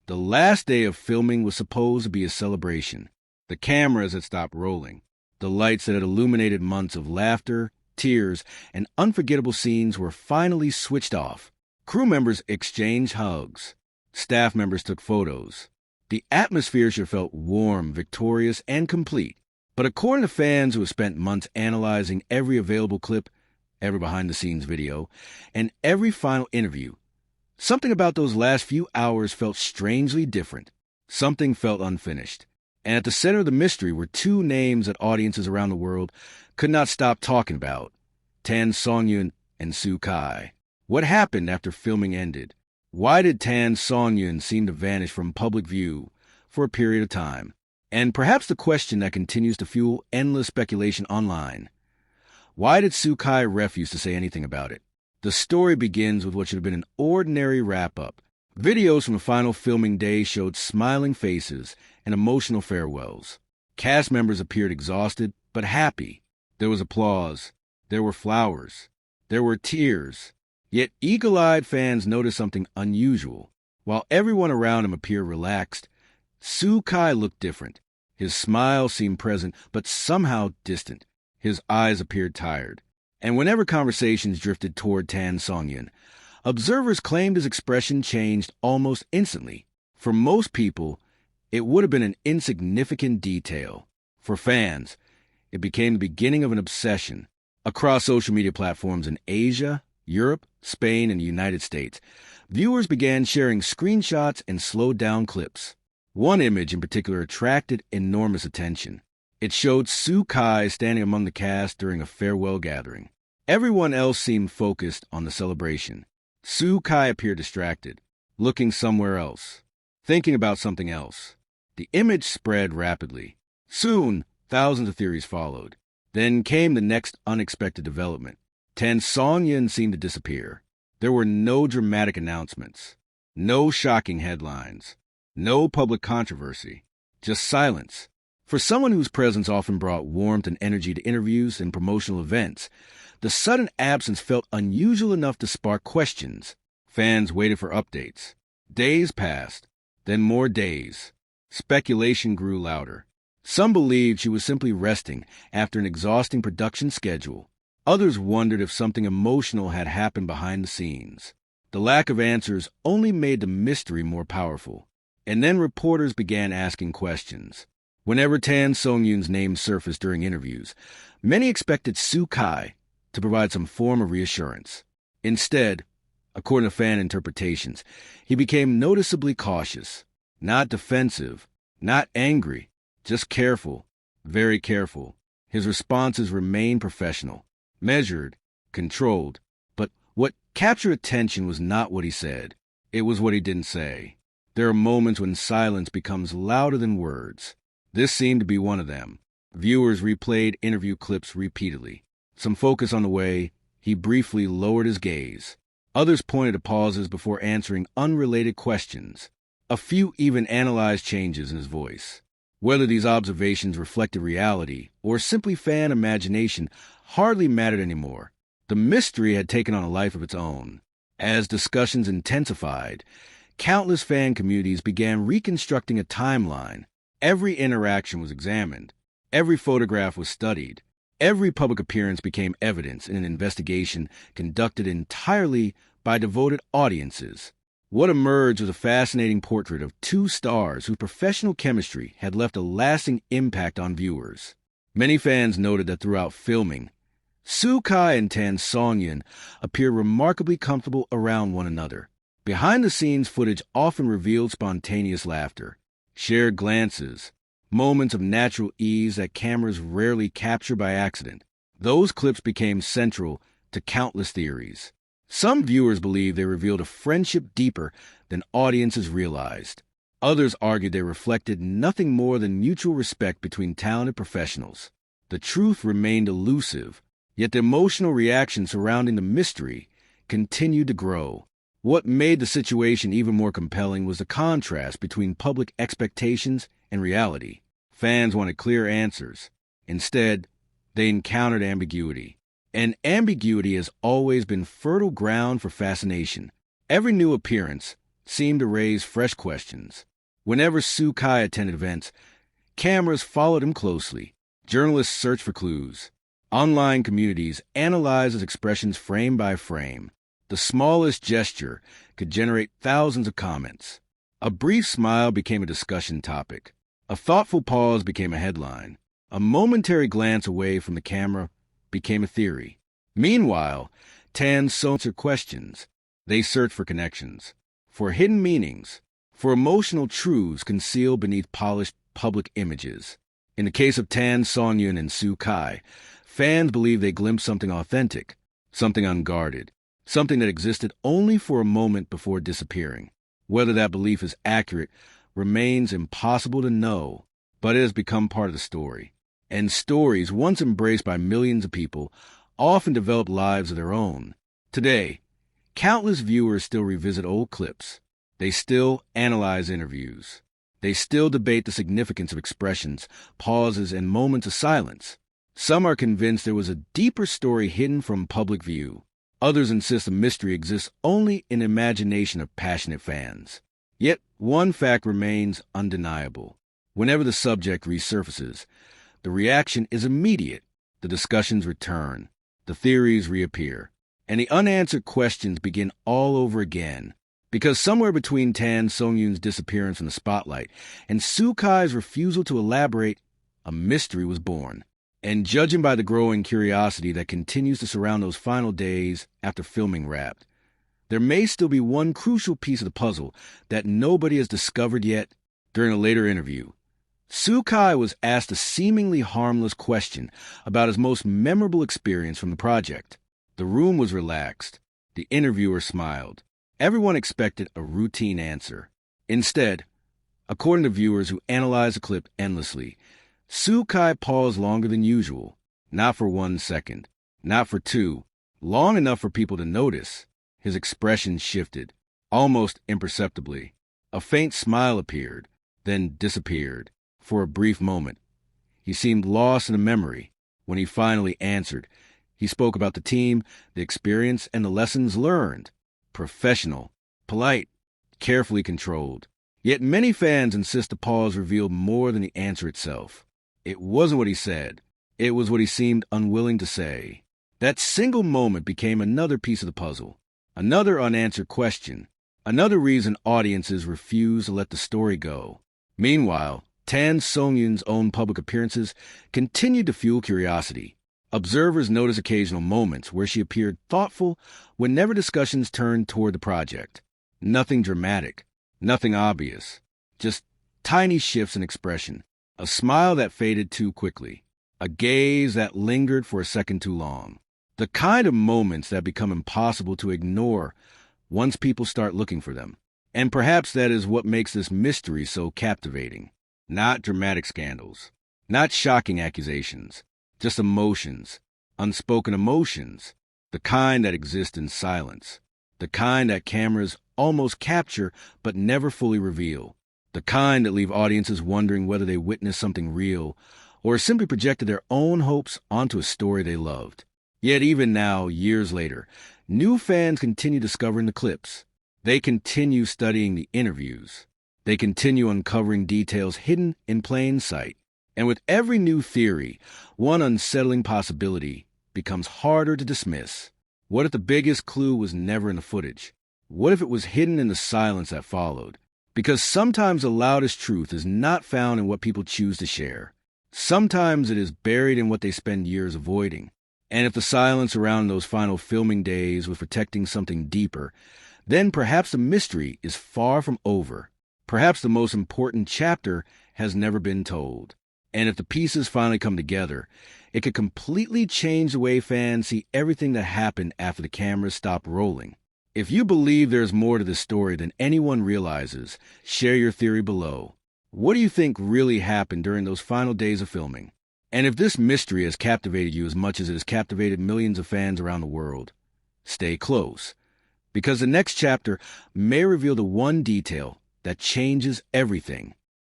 The last day of filming was supposed to be a celebration. The cameras had stopped rolling. The lights that had illuminated months of laughter, tears, and unforgettable scenes were finally switched off. Crew members exchanged hugs. Staff members took photos. The atmosphere should have felt warm, victorious, and complete. But according to fans who have spent months analyzing every available clip, every behind-the-scenes video, and every final interview, something about those last few hours felt strangely different. Something felt unfinished. And at the center of the mystery were two names that audiences around the world could not stop talking about: Songyun and Soo Kai. What happened after filming ended? Why did Songyun seem to vanish from public view for a period of time? And perhaps the question that continues to fuel endless speculation online: why did Soo Kai refuse to say anything about it? The story begins with what should have been an ordinary wrap-up. Videos from the final filming day showed smiling faces and emotional farewells. Cast members appeared exhausted but happy. There was applause. There were flowers. There were tears. Yet eagle-eyed fans noticed something unusual. While everyone around him appeared relaxed, Soo Kai looked different. His smile seemed present, but somehow distant. His eyes appeared tired. And whenever conversations drifted toward Songyun, observers claimed his expression changed almost instantly. For most people, it would have been an insignificant detail. For fans, it became the beginning of an obsession. Across social media platforms in Asia, Europe, Spain, and the United States, viewers began sharing screenshots and slowed-down clips. One image in particular attracted enormous attention. It showed Soo Kai standing among the cast during a farewell gathering. Everyone else seemed focused on the celebration. Soo Kai appeared distracted, looking somewhere else, thinking about something else. The image spread rapidly. Soon, thousands of theories followed. Then came the next unexpected development. Songyun seemed to disappear. There were no dramatic announcements, no shocking headlines, no public controversy, just silence. For someone whose presence often brought warmth and energy to interviews and promotional events, the sudden absence felt unusual enough to spark questions. Fans waited for updates. Days passed, then more days. Speculation grew louder. Some believed she was simply resting after an exhausting production schedule. Others wondered if something emotional had happened behind the scenes. The lack of answers only made the mystery more powerful. And then reporters began asking questions. Whenever Songyun's name surfaced during interviews, many expected Soo Kai to provide some form of reassurance. Instead, according to fan interpretations, he became noticeably cautious, not defensive, not angry, just careful, very careful. His responses remained professional, measured, controlled, but what captured attention was not what he said. It was what he didn't say. There are moments when silence becomes louder than words. This seemed to be one of them. Viewers replayed interview clips repeatedly. Some focused on the way he briefly lowered his gaze. Others pointed to pauses before answering unrelated questions. A few even analyzed changes in his voice. Whether these observations reflected reality or simply fan imagination hardly mattered anymore. The mystery had taken on a life of its own. As discussions intensified, countless fan communities began reconstructing a timeline. Every interaction was examined. Every photograph was studied. Every public appearance became evidence in an investigation conducted entirely by devoted audiences. What emerged was a fascinating portrait of two stars whose professional chemistry had left a lasting impact on viewers. Many fans noted that throughout filming, Soo Kai and Songyun appeared remarkably comfortable around one another. Behind-the-scenes footage often revealed spontaneous laughter, shared glances, moments of natural ease that cameras rarely capture by accident. Those clips became central to countless theories. Some viewers believe they revealed a friendship deeper than audiences realized. Others argued they reflected nothing more than mutual respect between talented professionals. The truth remained elusive, yet the emotional reaction surrounding the mystery continued to grow. What made the situation even more compelling was the contrast between public expectations and reality. Fans wanted clear answers. Instead, they encountered ambiguity. And ambiguity has always been fertile ground for fascination. Every new appearance, seemed to raise fresh questions. Whenever Soo Kai attended events, cameras followed him closely. Journalists searched for clues. Online communities analyzed his expressions frame by frame. The smallest gesture could generate thousands of comments. A brief smile became a discussion topic. A thoughtful pause became a headline. A momentary glance away from the camera became a theory. Meanwhile, Tan answered questions. They searched for connections, for hidden meanings, for emotional truths concealed beneath polished public images. In the case of Tan, Songyun, and Soo Kai, fans believed they glimpsed something authentic, something unguarded, something that existed only for a moment before disappearing. Whether that belief is accurate remains impossible to know, but it has become part of the story. And stories, once embraced by millions of people, often develop lives of their own. Today, countless viewers still revisit old clips. They still analyze interviews. They still debate the significance of expressions, pauses, and moments of silence. Some are convinced there was a deeper story hidden from public view. Others insist the mystery exists only in the imagination of passionate fans. Yet, one fact remains undeniable. Whenever the subject resurfaces, the reaction is immediate. The discussions return. The theories reappear. And the unanswered questions begin all over again. Because somewhere between Tan Songyun's disappearance from the spotlight and Soo Kai's refusal to elaborate, a mystery was born. And judging by the growing curiosity that continues to surround those final days after filming wrapped, there may still be one crucial piece of the puzzle that nobody has discovered yet. During a later interview, Soo Kai was asked a seemingly harmless question about his most memorable experience from the project. The room was relaxed. The interviewer smiled. Everyone expected a routine answer. Instead, according to viewers who analyzed the clip endlessly, Soo Kai paused longer than usual. Not for 1 second, not for 2, long enough for people to notice. His expression shifted, almost imperceptibly. A faint smile appeared, then disappeared. For a brief moment, he seemed lost in a memory. When he finally answered, he spoke about the team, the experience, and the lessons learned. Professional, polite, carefully controlled. Yet many fans insist the pause revealed more than the answer itself. It wasn't what he said. It was what he seemed unwilling to say. That single moment became another piece of the puzzle, another unanswered question, another reason audiences refuse to let the story go. Meanwhile, Tan Songyun's own public appearances continued to fuel curiosity. Observers noticed occasional moments where she appeared thoughtful whenever discussions turned toward the project. Nothing dramatic, nothing obvious, just tiny shifts in expression, a smile that faded too quickly, a gaze that lingered for a second too long. The kind of moments that become impossible to ignore once people start looking for them. And perhaps that is what makes this mystery so captivating. Not dramatic scandals, not shocking accusations, just emotions, unspoken emotions, the kind that exist in silence, the kind that cameras almost capture but never fully reveal, the kind that leave audiences wondering whether they witnessed something real or simply projected their own hopes onto a story they loved. Yet even now, years later, new fans continue discovering the clips. They continue studying the interviews. They continue uncovering details hidden in plain sight. And with every new theory, one unsettling possibility becomes harder to dismiss. What if the biggest clue was never in the footage? What if it was hidden in the silence that followed? Because sometimes the loudest truth is not found in what people choose to share. Sometimes it is buried in what they spend years avoiding. And if the silence around those final filming days was protecting something deeper, then perhaps the mystery is far from over. Perhaps the most important chapter has never been told. And if the pieces finally come together, it could completely change the way fans see everything that happened after the cameras stopped rolling. If you believe there's more to this story than anyone realizes, share your theory below. What do you think really happened during those final days of filming? And if this mystery has captivated you as much as it has captivated millions of fans around the world, stay close, because the next chapter may reveal the one detail that changes everything.